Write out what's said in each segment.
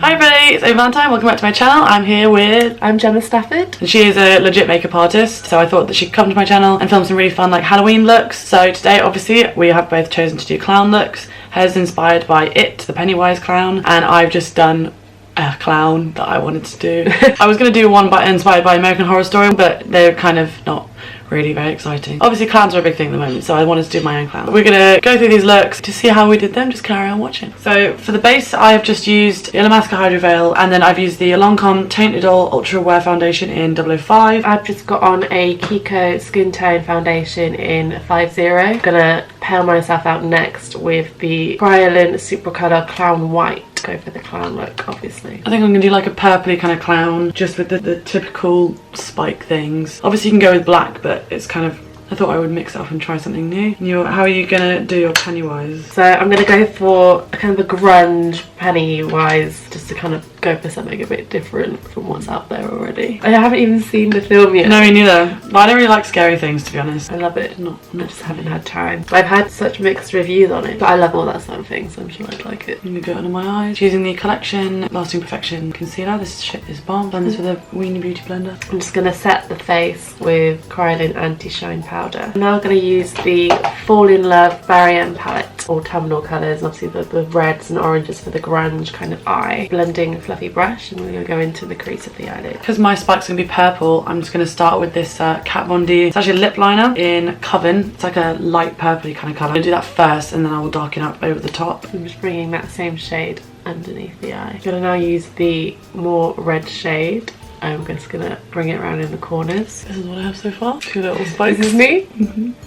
Hi everybody, it's Valentine. Welcome back to my channel. I'm here with... I'm GEMMA Stafford. And she is a legit makeup artist, so I thought that she'd come to my channel and film some really fun like Halloween looks. So today obviously we have both chosen to do clown looks. Hers inspired by It, the Pennywise clown, and I've just done a clown that I wanted to do. I was going to do one inspired by American Horror Story, but they're kind of not really very exciting. Obviously clowns are a big thing at the moment, so I wanted to do my own clown. We're gonna go through these looks to see how we did them. Just carry on watching. So for the base I have just used the Illamasqua Hydra Veil, and then I've used the Lancome Teint Idole Ultra Wear Foundation in 005. I've just got on a Kiko Skintone foundation in 50. I'm gonna pale myself out next with the Kryolan Supracolour Clown White. Go for the clown look, obviously. I think I'm gonna do like a purpley kind of clown, just with the typical spike things. Obviously you can go with black, but it's kind of, I thought I would mix it up and try something new. How are you gonna do your Pennywise? So I'm gonna go for a kind of a grunge Pennywise, just to kind of go for something a bit different from what's out there already. I haven't even seen the film yet. No, me neither. But I don't really like scary things, to be honest. I love it. I just haven't had time. I've had such mixed reviews on it, but I love all that sort of thing, so I'm sure I'd like it. I'm gonna go under my eyes. Using the Collection Lasting Perfection Concealer. This shit is bomb. Blend this with a Weenie Beauty blender. I'm just gonna set the face with Kryolan Anti-Shine powder. I'm now gonna use the Fall in Love Barry M palette, autumnal colours, obviously the reds and oranges for the grunge kind of eye. Blending fluffy brush, and we're gonna go into the crease of the eyelid. Because my spike's gonna be purple, I'm just gonna start with this Kat Von D. It's actually a lip liner in Coven. It's like a light purpley kind of colour. I'm gonna do that first, and then I will darken up over the top. I'm just bringing that same shade underneath the eye. I'm gonna now use the more red shade. I'm just gonna bring it around in the corners. This is what I have so far. Two little spikes. This is me?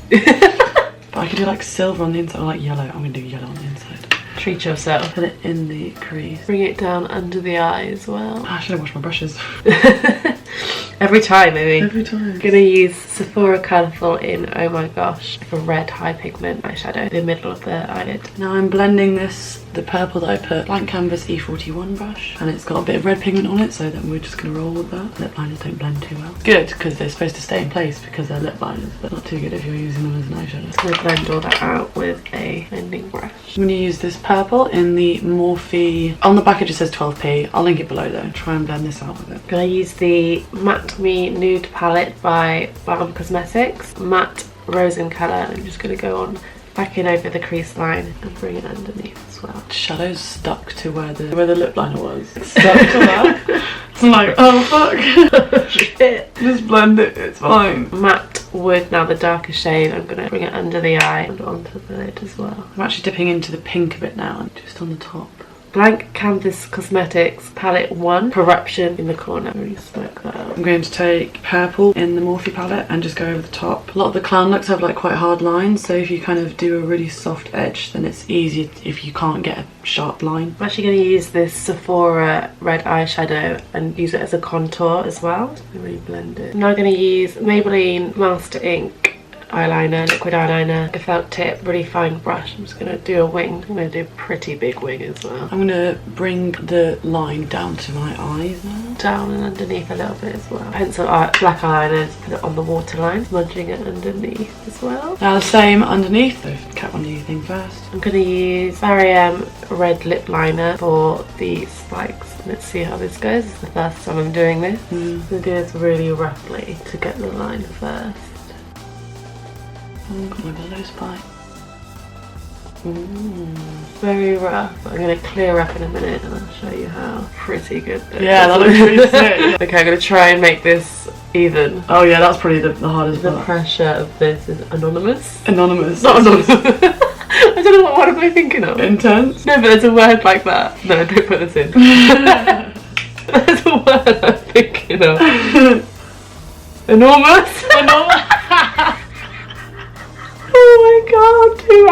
But I could do like silver on the inside, or like yellow. I'm gonna do yellow on the inside. Treat yourself. Put it in the crease. Bring it down under the eye as well. I should have washed my brushes. Every time, maybe. Every time. I'm gonna use Sephora Colourful in Oh My Gosh for red high pigment eyeshadow, the middle of the eyelid. Now I'm blending the purple that I put blank canvas E41 brush, and it's got a bit of red pigment on it, so then we're just gonna roll with that. Lip liners don't blend too well. Good, because they're supposed to stay in place because they're lip liners, but not too good if you're using them as an eyeshadow. I'm gonna blend all that out with a blending brush. I'm gonna use this purple in the Morphe. On the back it just says 12p. I'll link it below though. Try and blend this out with it. I'm gonna use the Matte Me Nude palette by Valentine Cosmetics. Matte Rose in colour. I'm just gonna go on back in over the crease line and bring it underneath as well. Shadow's stuck to where the lip liner was. It's stuck to that. I'm like, oh fuck. Shit. Just blend it, it's fine. Matte Wood, now the darker shade. I'm gonna bring it under the eye and onto the lid as well. I'm actually dipping into the pink a bit now, just on the top. Blank Canvas Cosmetics palette 1, Corruption in the corner. Really smoke that out. I'm going to take purple in the Morphe palette and just go over the top. A lot of the clown looks have like quite hard lines, so if you kind of do a really soft edge, then it's easier if you can't get a sharp line. I'm actually going to use this Sephora red eyeshadow and use it as a contour as well. Just really blend it. I'm now going to use Maybelline Master Ink eyeliner, liquid eyeliner, a felt tip, really fine brush. I'm just going to do a wing. I'm going to do a pretty big wing as well. I'm going to bring the line down to my eyes now. Down and underneath a little bit as well. Pencil art, black eyeliner, just put it on the waterline, smudging it underneath as well. Now the same underneath, so Kat Von D thing first. I'm going to use Barry M red lip liner for the spikes. Let's see how this goes. It's the first time I'm doing this. I'm going to do this really roughly to get the line first. Got my below spike. Very rough. I'm going to clear up in a minute and I'll show you how pretty good this is. Yeah, that looks really sick. Okay, I'm going to try and make this even. Oh yeah, that's probably the hardest part. The pressure of this is anonymous. Anonymous. Not anonymous. I don't know what am I thinking of. Intense? No, but there's a word like that. No, don't put this in. There's a word I'm thinking of. Enormous? Enormous? Oh my god, who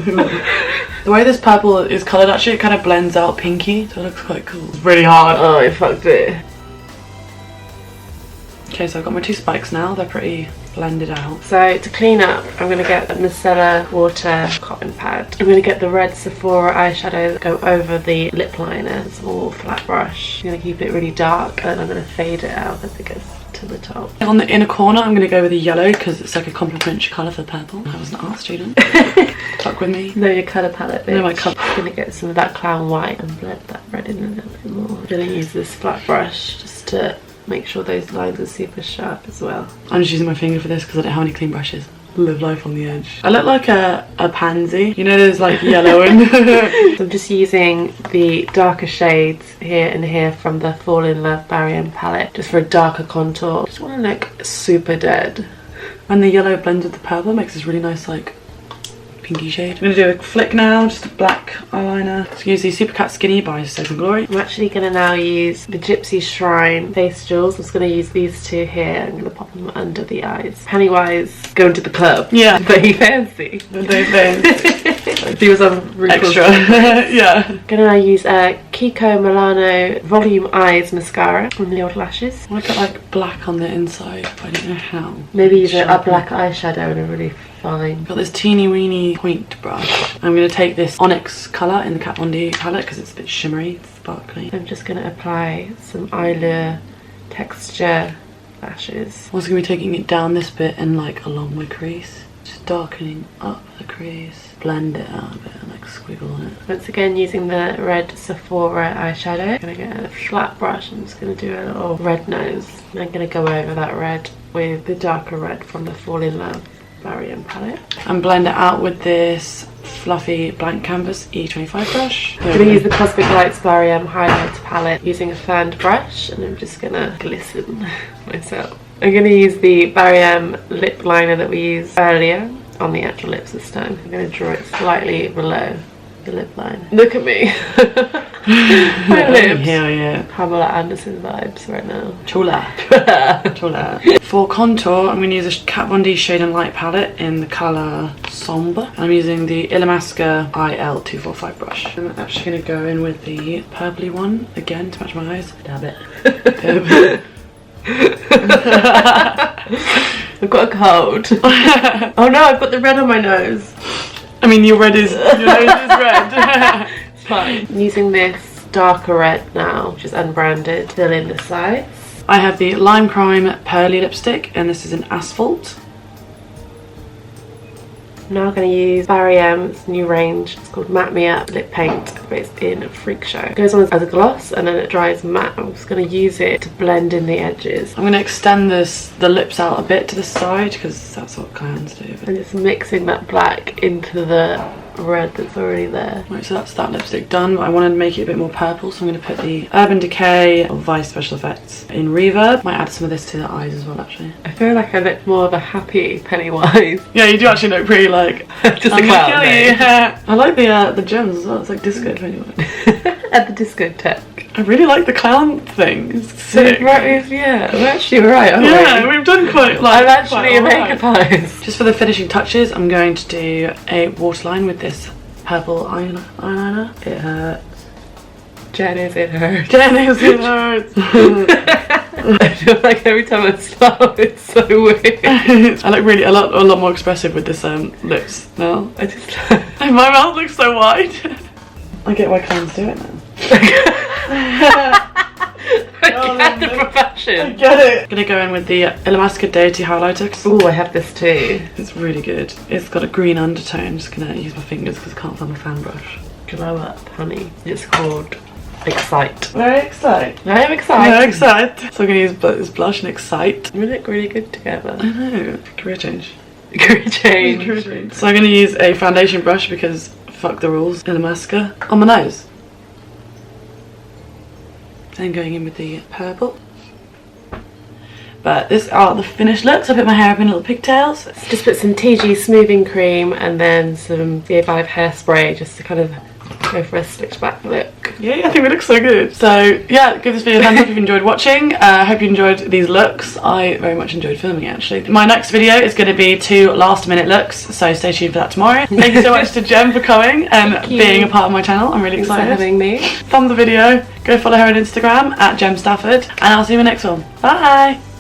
am I? The way this purple is coloured, actually it kind of blends out pinky, so it looks quite cool. It's really hard. Oh, I fucked it. Okay, so I've got my two spikes now, they're pretty blended out. So to clean up, I'm going to get a micellar water cotton pad. I'm going to get the red Sephora eyeshadow, go over the lip liner, small flat brush. I'm going to keep it really dark and I'm going to fade it out as it goes to the top. On the inner corner I'm going to go with a yellow because it's like a complementary colour for purple. I was an art student. Tuck with me. Know your colour palette, bitch. Know my colour. I'm gonna get some of that clown white and blend that red in a little bit more. I'm gonna use this flat brush just to make sure those lines are super sharp as well. I'm just using my finger for this because I don't have any clean brushes. Live life on the edge. I look like a pansy. You know there's like yellow and... So I'm just using the darker shades here and here from the Fall in Love Barry M palette just for a darker contour. Just want to look super dead. And the yellow blends with the purple makes this really nice like pinky shade. I'm going to do a flick now, just a black eyeliner. So use the Supercat Skinny by Stafford and Glory. I'm actually going to now use the Gypsy Shrine face jewels. I'm just going to use these two here. I'm going to pop them under the eyes. Pennywise going to the club. Yeah. Very fancy. Very fancy. Do some really extra. Yeah. I'm going to now use Kiko Milano Volume Eyes Mascara from the old lashes. I want to put like black on the inside, but I don't know how. Maybe use a black eyeshadow and a really fine. Got this teeny weeny point brush. I'm going to take this Onyx colour in the Kat Von D palette because it's a bit shimmery, sparkly. I'm just going to apply some Eyelure texture lashes. I'm also going to be taking it down this bit and like along my crease. Just darkening up the crease. Blend it out a bit and like squiggle on it. Once again using the red Sephora eyeshadow. I'm going to get a flat brush. I'm just going to do a little red nose. And I'm going to go over that red with the darker red from the Fall in Love Barry M palette. And blend it out with this fluffy blank canvas E25 brush. I'm going to use the Cosmic Lights Barry M highlighter palette using a fanned brush, and I'm just going to glisten myself. I'm going to use the Barry M lip liner that we used earlier on the actual lips this time. I'm going to draw it slightly below the lip line. Look at me. My lips. Hell yeah. Pamela Anderson vibes right now. Chula. Chula. For contour, I'm going to use a Kat Von D Shade and Light palette in the colour Sombre. I'm using the Illamasqua IL245 brush. I'm actually going to go in with the purpley one again to match my eyes. Dab it. Dab it. I've got a cold. Oh no, I've got the red on my nose. I mean, your nose is red. It's fine. I'm using this darker red now, which is unbranded, fill in the sides. I have the Lime Crime Pearly lipstick, and this is an Asphalt. Now I'm going to use Barry M's new range. It's called Matte Me Up Lip Paint, but it's in Freak Show. It goes on as a gloss and then it dries matte. I'm just going to use it to blend in the edges. I'm going to extend the lips out a bit to the side because that's what clowns do. And just mixing that black into the red that's already there. Right, so that's that lipstick done, but I wanted to make it a bit more purple, so I'm going to put the Urban Decay Vice Special Effects in Reverb. Might add some of this to the eyes as well, actually. I feel like I look more of a happy Pennywise. Yeah, you do actually look pretty like just a clown. Yeah. I like the gems as well. It's like disco Pennywise. At the discotheque. I really like the clown thing. It's sick. Right, yeah, we're actually alright, aren't we? Yeah, we've done quite like. I'm actually a makeup artist. Just for the finishing touches, I'm going to do a waterline with this purple eyeliner. It hurts. Janice, it hurts. Janice, it hurts. I feel like every time I smile, it's so weird. I look really a lot more expressive with this lips now. I just my mouth looks so wide. I get why clowns do it now. I get the profession. I get it. I'm gonna go in with the Illamasqua Deity highlighter. Oh, I have this too. It's really good. It's got a green undertone. I'm just gonna use my fingers because I can't find my fan brush. Glow up, honey. It's called Excite. Very excited. I am excited. Very excited. So I'm gonna use this blush and Excite. We look really good together. I know. Career change. Career change. Career change. So I'm gonna use a foundation brush because fuck the rules. Illamasqua on my nose. Then going in with the purple. But this are the finished looks. I put my hair up in little pigtails. Just put some TG smoothing cream and then some DA5 hairspray just to kind of go for a slicked back look. Yeah, I think we look so good. So yeah, give this video a thumbs up if you enjoyed watching. I hope you enjoyed these looks. I very much enjoyed filming it actually. My next video is going to be 2 last minute looks, so stay tuned for that tomorrow. Thank you so much to Gem for coming and being a part of my channel. I'm really excited. Thanks for having me. Thumb the video, go follow her on Instagram at Gem Stafford, and I'll see you in the next one. Bye!